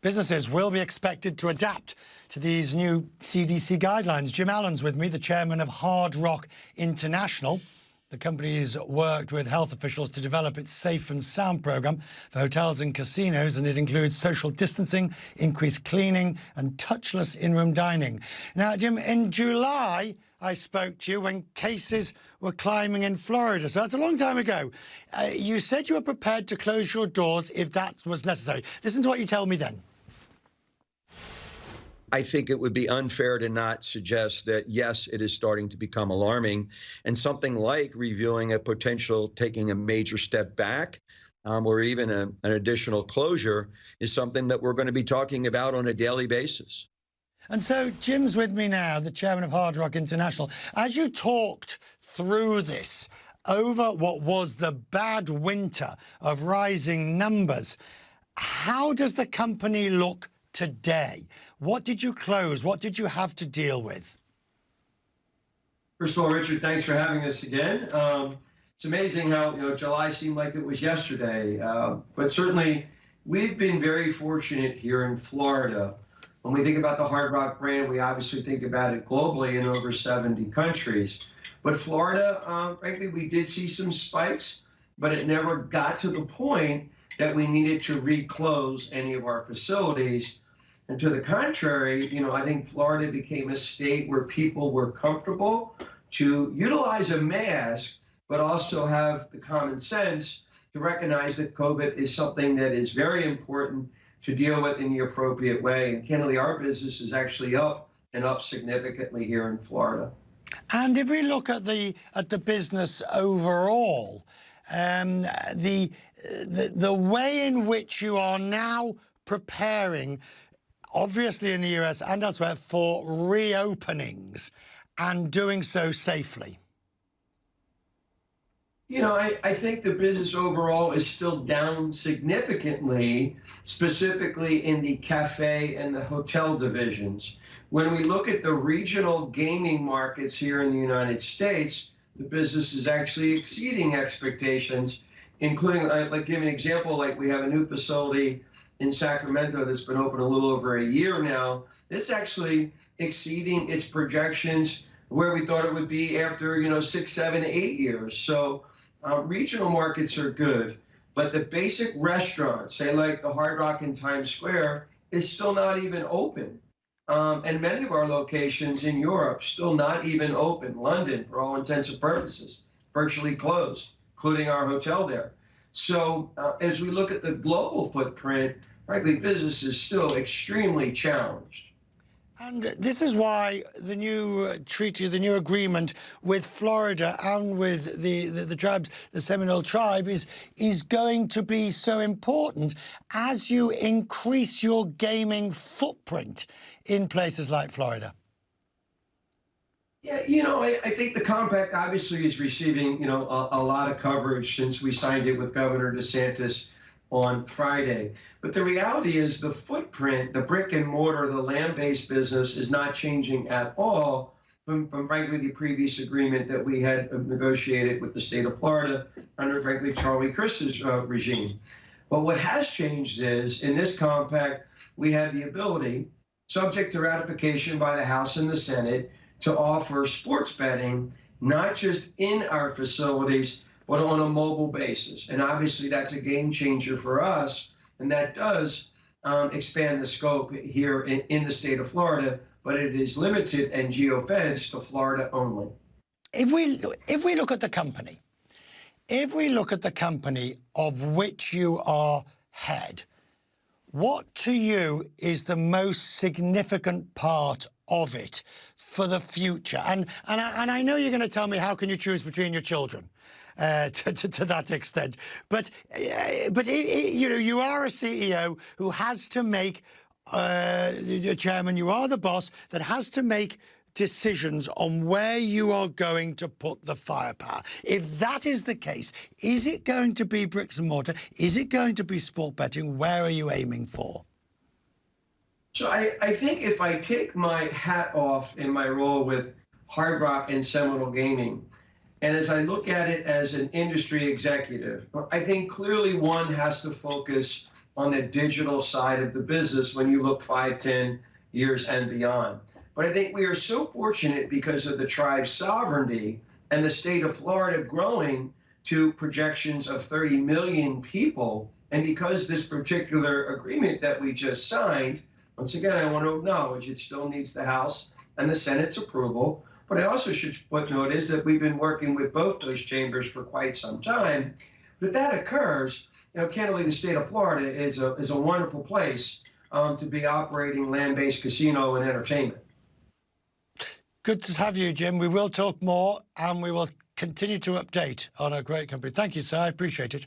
Businesses will be expected to adapt to these new CDC guidelines. Jim Allen's with me, the chairman of Hard Rock International. The company's worked with health officials to develop its Safe and Sound program for hotels and casinos, and it includes social distancing, increased cleaning and touchless in-room dining. Now, Jim, in July, I spoke to you when cases were climbing in Florida, so that's a long time ago. You said you were prepared to close your doors if that was necessary. Listen to what you told me then. I think it would be unfair to not suggest that, yes, it is starting to become alarming, and something like reviewing a potential taking a major step back or even an additional closure is something that we're going to be talking about on a daily basis. And so Jim's with me now, the chairman of Hard Rock International. As you talked through this over what was the bad winter of rising numbers, how does the company look today? What did you close? What did you have to deal with? First of all, Richard, thanks for having us again. It's amazing how July seemed like it was yesterday, but certainly we've been very fortunate here in Florida. When we think about the Hard Rock brand, we obviously think about it globally in over 70 countries. But Florida, frankly, we did see some spikes, but it never got to the point that we needed to reclose any of our facilities. And to the contrary, I think Florida became a state where people were comfortable to utilize a mask, but also have the common sense to recognize that COVID is something that is very important to deal with in the appropriate way. And candidly, our business is actually up and up significantly here in Florida. And if we look at the business overall, the way in which you are now preparing, obviously in the US and elsewhere, for reopenings and doing so safely? I think the business overall is still down significantly, specifically in the cafe and the hotel divisions. When we look at the regional gaming markets here in the United States, the business is actually exceeding expectations, including, like, give an example, like we have a new facility in Sacramento that's been open a little over a year now. It's actually exceeding its projections where we thought it would be after 6, 7, 8 years. So regional markets are good, but the basic restaurants, say like the Hard Rock in Times Square, is still not even open. And many of our locations in Europe still not even open. London, for all intents and purposes, virtually closed, including our hotel there. So as we look at the global footprint, frankly, business is still extremely challenged. And this is why the new treaty, the new agreement with Florida and with the tribes, the Seminole tribe, is going to be so important as you increase your gaming footprint in places like Florida. Yeah, I think the compact obviously is receiving, a lot of coverage since we signed it with Governor DeSantis on Friday. But the reality is the footprint, the brick and mortar, the land-based business is not changing at all from frankly, the previous agreement that we had negotiated with the state of Florida under, frankly, Charlie Crist's regime. But what has changed is, in this compact, we have the ability, subject to ratification by the House and the Senate, to offer sports betting, not just in our facilities, but on a mobile basis. And obviously that's a game changer for us, and that does expand the scope here in the state of Florida, but it is limited and geo-fenced to Florida only. If we look at the company, of which you are head, what to you is the most significant part of it for the future? And I know you're going to tell me, how can you choose between your children? To that extent, but you are a CEO who has to make, the chairman, you are the boss that has to make decisions on where you are going to put the firepower. If that is the case, is it going to be bricks and mortar? Is it going to be sport betting? Where are you aiming for? So I think if I take my hat off in my role with Hard Rock and Seminole Gaming, and as I look at it as an industry executive, I think clearly one has to focus on the digital side of the business when you look 5, 10 years and beyond. But I think we are so fortunate because of the tribe's sovereignty and the state of Florida growing to projections of 30 million people. And because this particular agreement that we just signed, once again, I want to acknowledge it still needs the House and the Senate's approval. But I also should footnote is that we've been working with both those chambers for quite some time. That occurs, candidly, the state of Florida is a wonderful place to be operating land-based casino and entertainment. Good to have you, Jim. We will talk more and we will continue to update on our great company. Thank you, sir. I appreciate it.